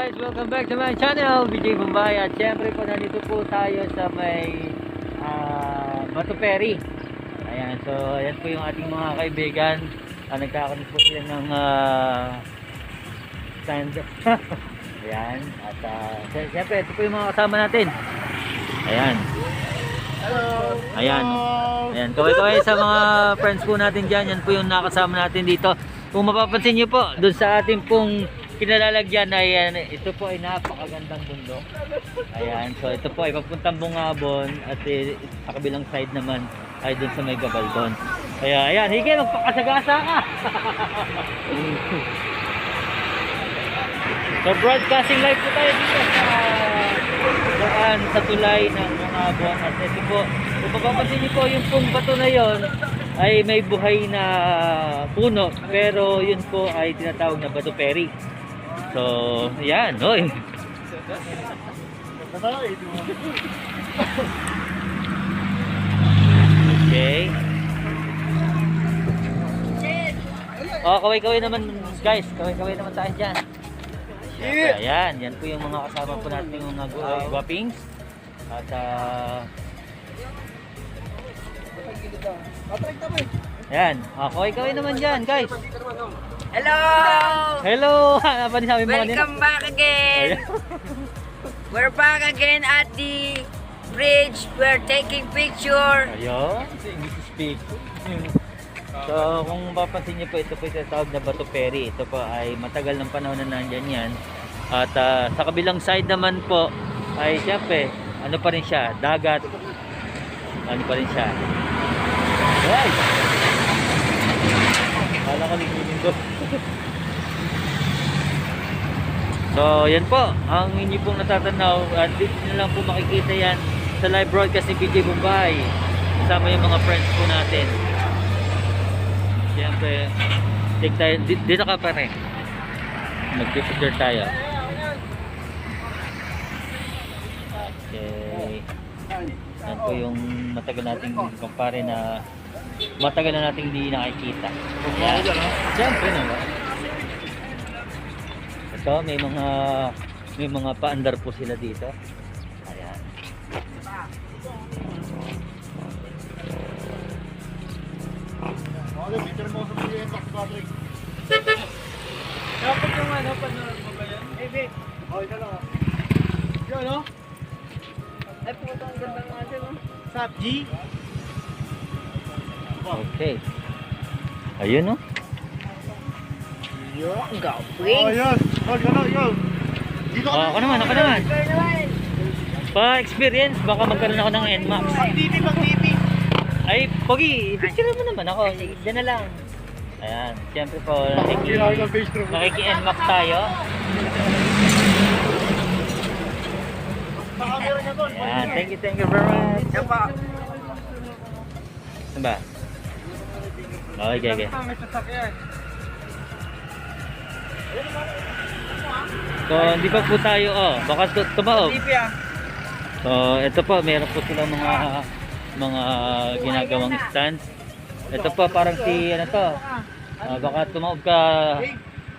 guys, welcome back to my channel, BJ Bombay. At syempre po, nandito po tayo sa may Bato Ferry. Ayan, so ayan po yung ating mga kaibigan. Nagkakaroon po sila ng stand. Ayan, at syempre ito po yung mga kasama natin. Ayan. Hello. Ayan. Ayan, kaway-kaway sa mga friends po natin dyan. Yan po yung nakasama natin dito. Kung mapapansin nyo po, dun sa ating pong kinalalagyan ay ito po ay napakagandang bundok. Ayan, so ito po ay papuntang Bungabon at sa kabilang side naman ay dun sa may Gabaldon. Kaya ayan, hige, magpakasagasa ka. So broadcasting live po tayo dito sa tulay ng Bungabon. At ito po, kung mapapansin niyo po yung pong bato na yon ay may buhay na puno, pero yun po ay tinatawag na Bato Ferry. So, yan, oy. Okay. Oh, kaway-kaway naman, guys. Kaway-kaway naman tayo dyan. Ayan, yan po yung mga kasama po natin, yung mga guwapings. At, yan. Kaway-kaway naman dyan, guys. Hello! Hello! Ano pa sabi mo kanina? Welcome back again! We're back again at the bridge. We're taking picture. Ayun, English to speak. So, kung mapapansin niyo po, ito po yung tawag na Bato Ferry. Ito po ay matagal ng panahon na nandyan yan. At sa kabilang side naman po, ay siyempre, ano pa rin siya, dagat. Ano pa rin siya. Right! Kala ko ligilin ko. So, yan po. Ang inyo pong natatanaw. At dito na lang po makikita yan sa live broadcast ni BJ Bombay. Kasama yung mga friends po natin. Siyempre, take tayo. Dito ka pa rin. Mag-picture tayo. Okay. Yan po yung matagal nating kumpare na matagal na nating hindi nakikita. Yan. Siyempre naman. Ito, may mga paandar po sila dito. Ayan. Dapat yung panonood mo ba yan? Babe. Okay na lang. Yun, no? Ay, puto ang ganda nga siya, no? Sap G. Okay. Ayun, no? Yung Oh, gawing. yun. Yun. Dito ka Ako naman. Pa-experience, baka magkaroon ako ng NMAX. Pag-TV. Ay, Pogi, picture mo naman ako. Diyan na lang. Ayan, siyempre po, nakiki-NMAX tayo. Ayan, thank you very much. Yan pa. Ano ba? Okay. So, hindi pa po tayo, baka tumaob. TV ah. So, ito po, meron po silang mga ginagawang stands. Ito po, parang si, ano to, baka tumaob ka,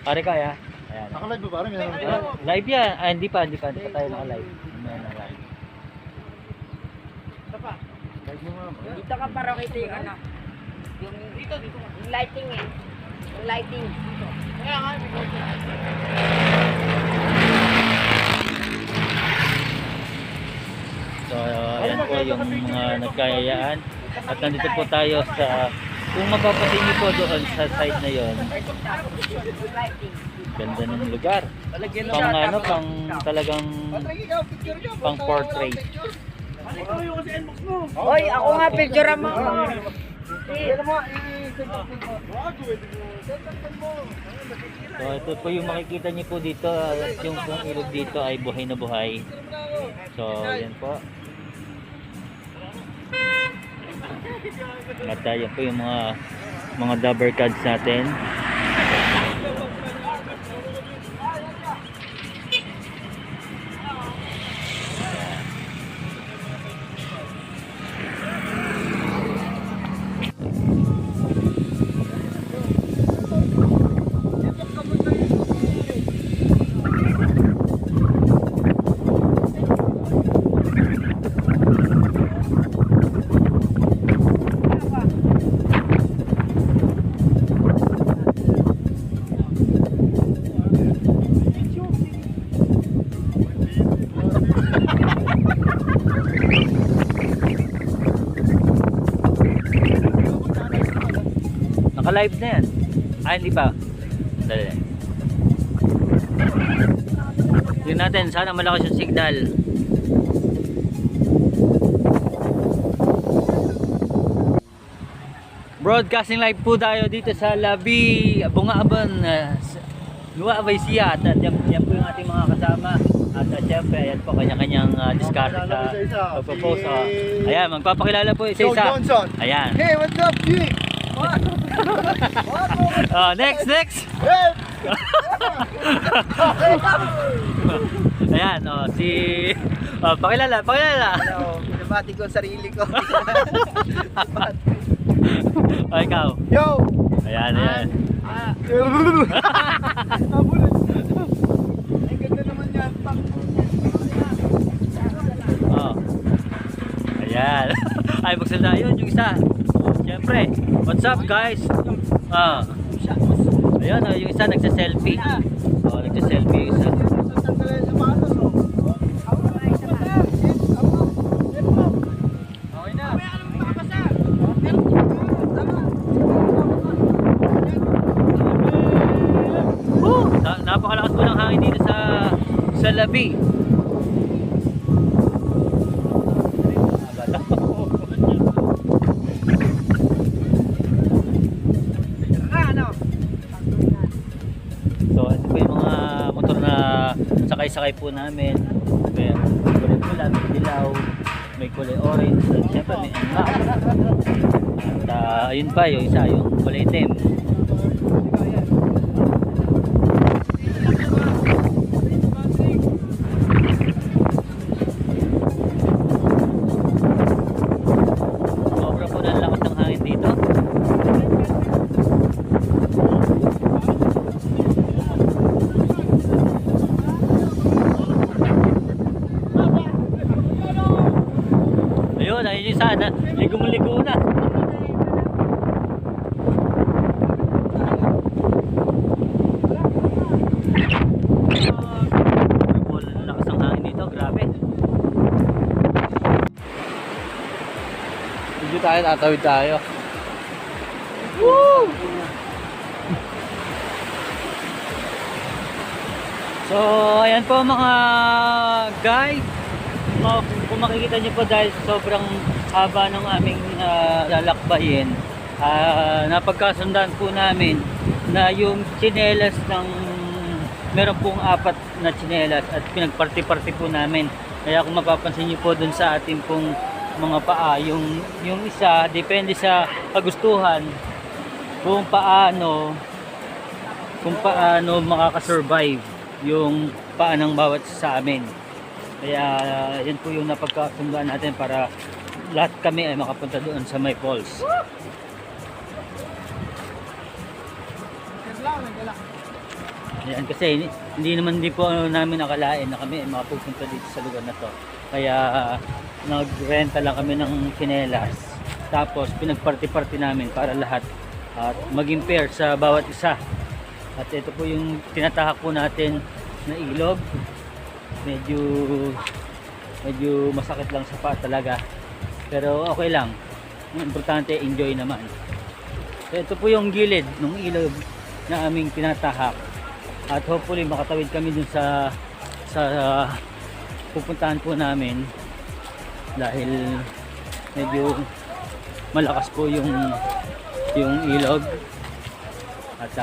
pare kaya. Ayan. Naka-live ba ba? Live yan. Hindi pa tayo naka-live. Live. Dito ka para kita yung ano. Yung lighting eh. Yung lighting. So, ayan po yung mga nagkayayaan. At nandito po tayo sa, kung mapapansin niyo po doon sa side na yon, Lighting. ganda ng lugar. Pang talagang pang portrait. Oy, ako nga picture mo. So, ito po yung makikita niyo po dito. At yung pong ilog dito ay buhay na buhay. So, yan po. At yan po yung mga dabber cards natin. Naka-live na yan. Ah, hindi pa. Dali. Tingnan natin, sana malakas yung signal. Broadcasting live po tayo dito sa Labi, Bungaban, Nueva Ecija. At yan po yung ating mga kasama. At syempre, ayan po kanya-kanyang discard sa pagpo-post. Ayan, magpapakilala po isa-isa. Joe Johnson. Ayan. Hey, what's up, G? Next. Hey! Ayan, si... pakilala. Hello, binabati ko ang sarili ko. Ikaw. Yo! Ayan. Nabulat. Ay, ganda naman yan. Ayan. Ay, magsalita yun, yung isa. Siyempre, what's up guys? Ayan, yung isa nagsa-selfie. Nagsa-selfie yung isa. Okay na. Napakalakas po ng hangin dito sa Labi. So ito po yung mga motor na sakay-sakay po namin. May kulay pula, may dilaw, may kulay orange, at syempre may unlock. At ayun pa yung isa, yung kulay itim. Sobra po ng lakas ng hangin dito. Ayun yung sana, ligo na. Lakas ng hangin dito, grabe. Hindi tayo, tatawid tayo. Woo! So, ayan po mga guys. Kung makikita nyo po dahil sobrang haba ng aming lalakbayin, napagkasundan po namin na yung tsinelas ng meron pong 4 na tsinelas at pinagparti-parti po namin. Kaya kung mapapansin nyo po dun sa ating pong mga paa, yung isa depende sa kagustuhan kung paano makakasurvive yung paa ng bawat sa amin. Kaya yan po yung napagkasunduan natin para lahat kami ay makapunta doon sa may falls. Yan, kasi hindi naman din po namin nakalain na kami ay makapupunta dito sa lugar na to. Kaya nagrenta lang kami ng tsinelas. Tapos pinagparti-parti namin para lahat at maging pair sa bawat isa. At ito po yung tinatahak po natin na ilog. Medyo masakit lang sa paa talaga, pero okay lang. Ang importante, enjoy naman. So, ito po yung gilid ng ilog na aming tinatahak at hopefully makatawid kami dun sa pupuntahan po namin dahil medyo malakas po yung ilog at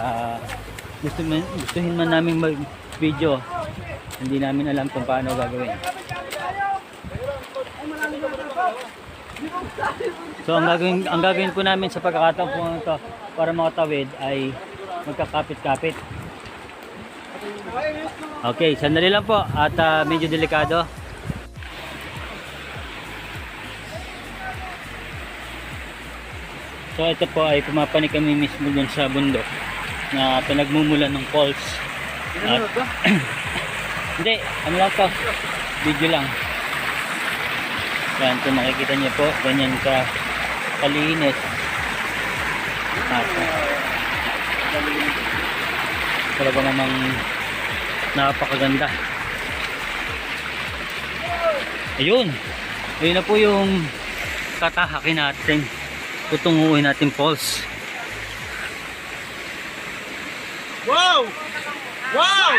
gustuhin man namin mag video, hindi namin alam kung paano gagawin. So ang gagawin po namin sa pagkakataon po ito para makatawid ay magkakapit-kapit. Okay, sandali lang po at medyo delikado. So ito po ay pumapanik kami mismo dun sa bundok na pinagmumulan ng falls. At, hindi, ano lang to, video lang. Yan, kung makikita niyo po, ganyan ka kalinis. At talaga namang napakaganda. Ayun, ayun na po yung tatahakin natin, tutunguhin natin falls. Wow! Wow!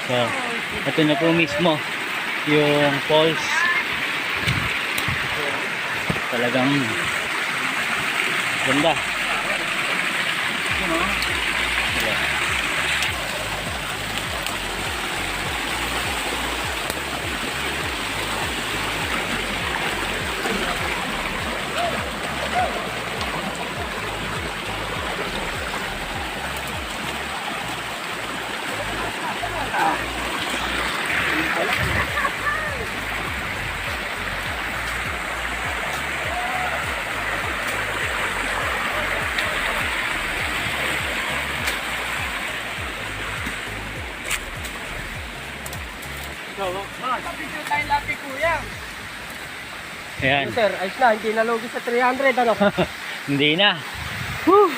So, ito na po mismo yung falls. Talagang ganda. Picture tayo lapi kuya. Ayan. Sir, ayos na, hindi nalugi sa 300 ano? Hindi na. Whew.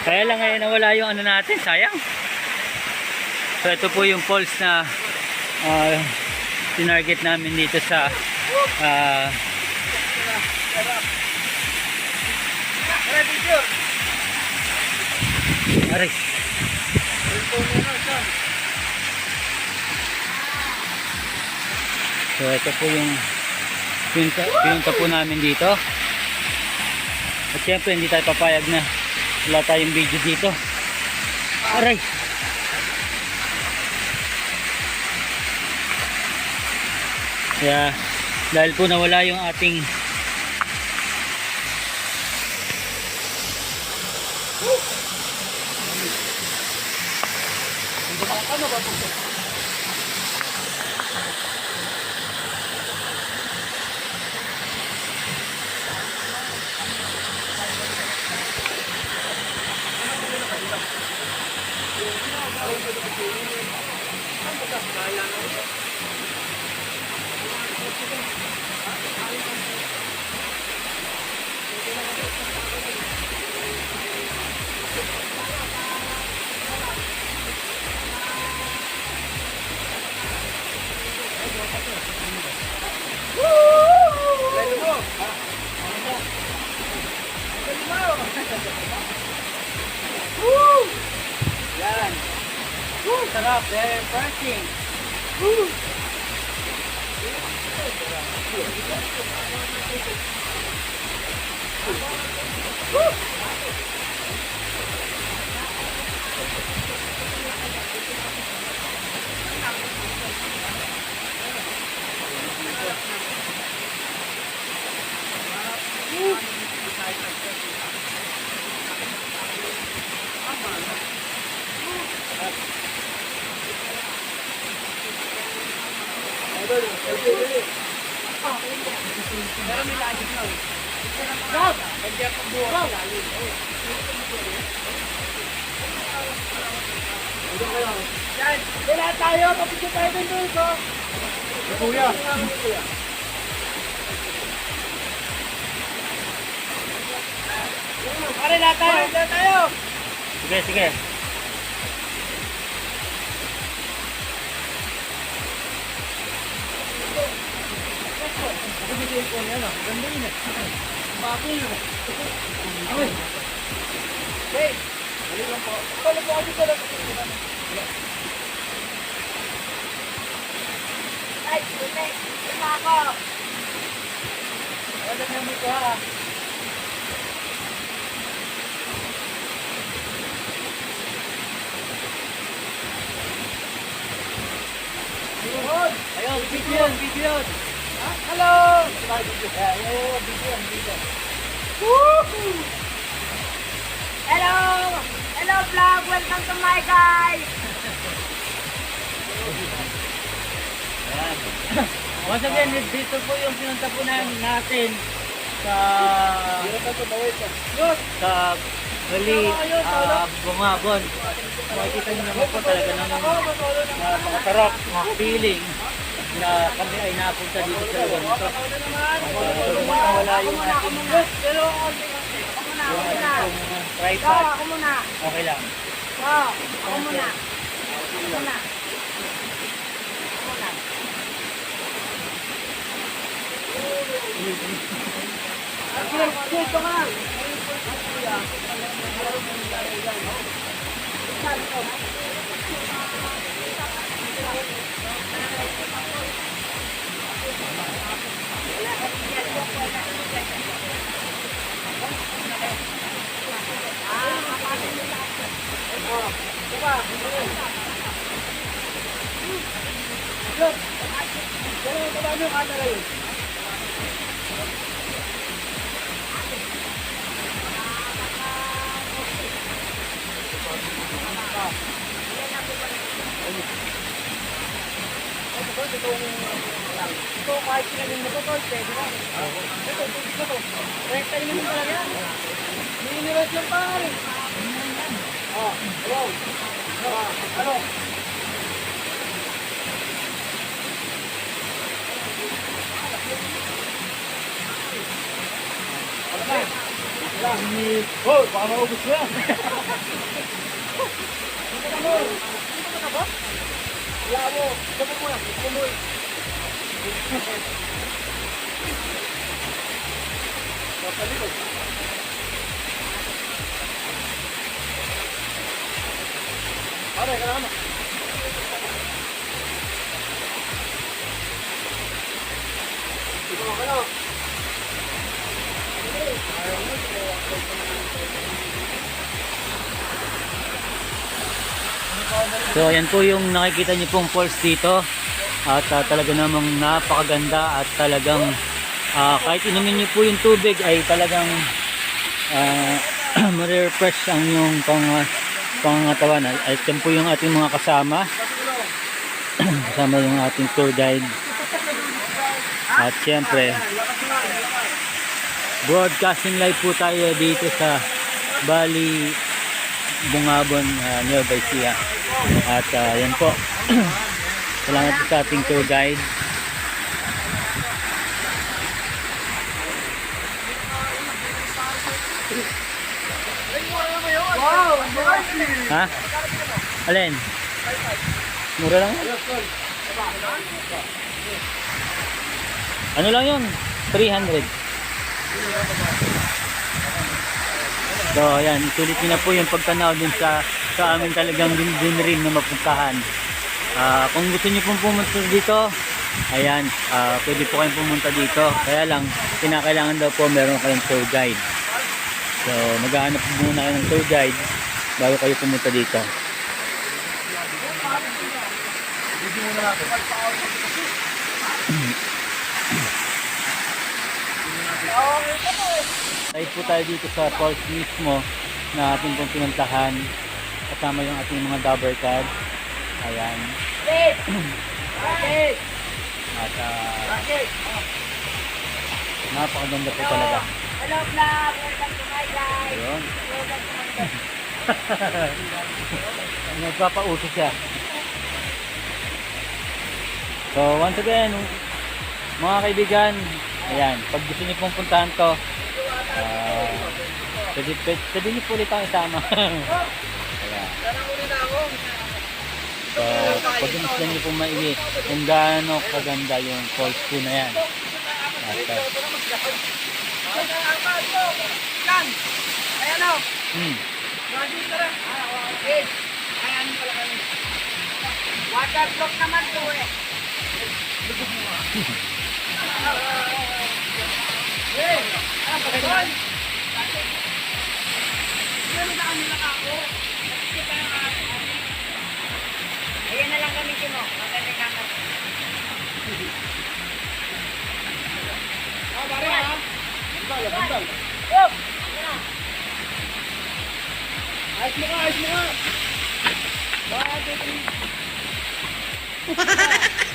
Kaya lang ngayon nawala yung ano natin, sayang. So ito po yung falls na tinarget namin dito sa Aray. So ito po yung pinunta po namin dito. At syempre hindi tayo papayag na wala tayong video dito. Aray! Kaya dahil po nawala yung ating Yan. Sarap, very parking. Wala tayo, kapit tayo din dito. Kuya. Pare na tayo, na tayo. sige, sige. Hey, dali lang po. Pala po ako sa Ay, tunay. Tama ako. Wala na mo ka. Ayun, video, video. Hello! Hello! Hello vlog! Welcome to my guys! Once again, dito po yung pinunta po natin sa Bali, Bungabon. Makikita nyo naman po talaga naman makasarap, mga feeling na kami ay napunta dito sa lugar nito. Wala yung ating tripod. Ako muna. Okay lang. Ako muna. Ako muna. Dito ka. Ito, kahit kinanin mo to, tol, pwede na. Ito, tubig na to. Rekta yun yung talaga yan. Miniras yung pare. Hello. Ano? Oh, baka maubos mo yan. Wala mo. Sabi mo yan. Sabi mo yan. Papalikod. Pare, kalama. Ano? So ayan po yung nakikita niyo pong falls dito. At talaga namang napakaganda at talagang kahit inumin niyo po yung tubig ay talagang ma-refresh ang yung pangangatawan. At yan po yung ating mga kasama. Kasama yung ating tour guide. At siyempre broadcasting live po tayo dito sa Bali Bungabon, nearby siya. At yan po. Salamat po sa ating tour guide. Wow! Ha? Alin? Mura lang? Ano lang yun? 300. So ayan, itulit nyo na po yung pagtanaw din sa amin talagang din rin na mapuntahan. Kung gusto nyo pong pumunta dito, ayan, pwede po kayong pumunta dito. Kaya lang, kinakailangan daw po meron kayong tour guide. So maghahanap po muna kayo ng tour guide bago kayo pumunta dito. Live po tayo dito sa falls mismo na ating pong pinuntahan. Kasama yung ating mga dabber cad. Ayan. At napakaganda po talaga. Hello vlog, welcome to my guys. Ayun. Nagpapauso siya. So once again, mga kaibigan, ayan, pag gusto niyo pong puntahan to, pwede niyo po ulit ang isama. Ayan. So pag gusto niyo pong maigi kung gaano kaganda yung falls po na yan. Ayan o. Waterproof naman to eh. Ayan na lang gamitin mo. Maganda camera. Ayos mo ka, ayos mo ka! 1, 2, 3.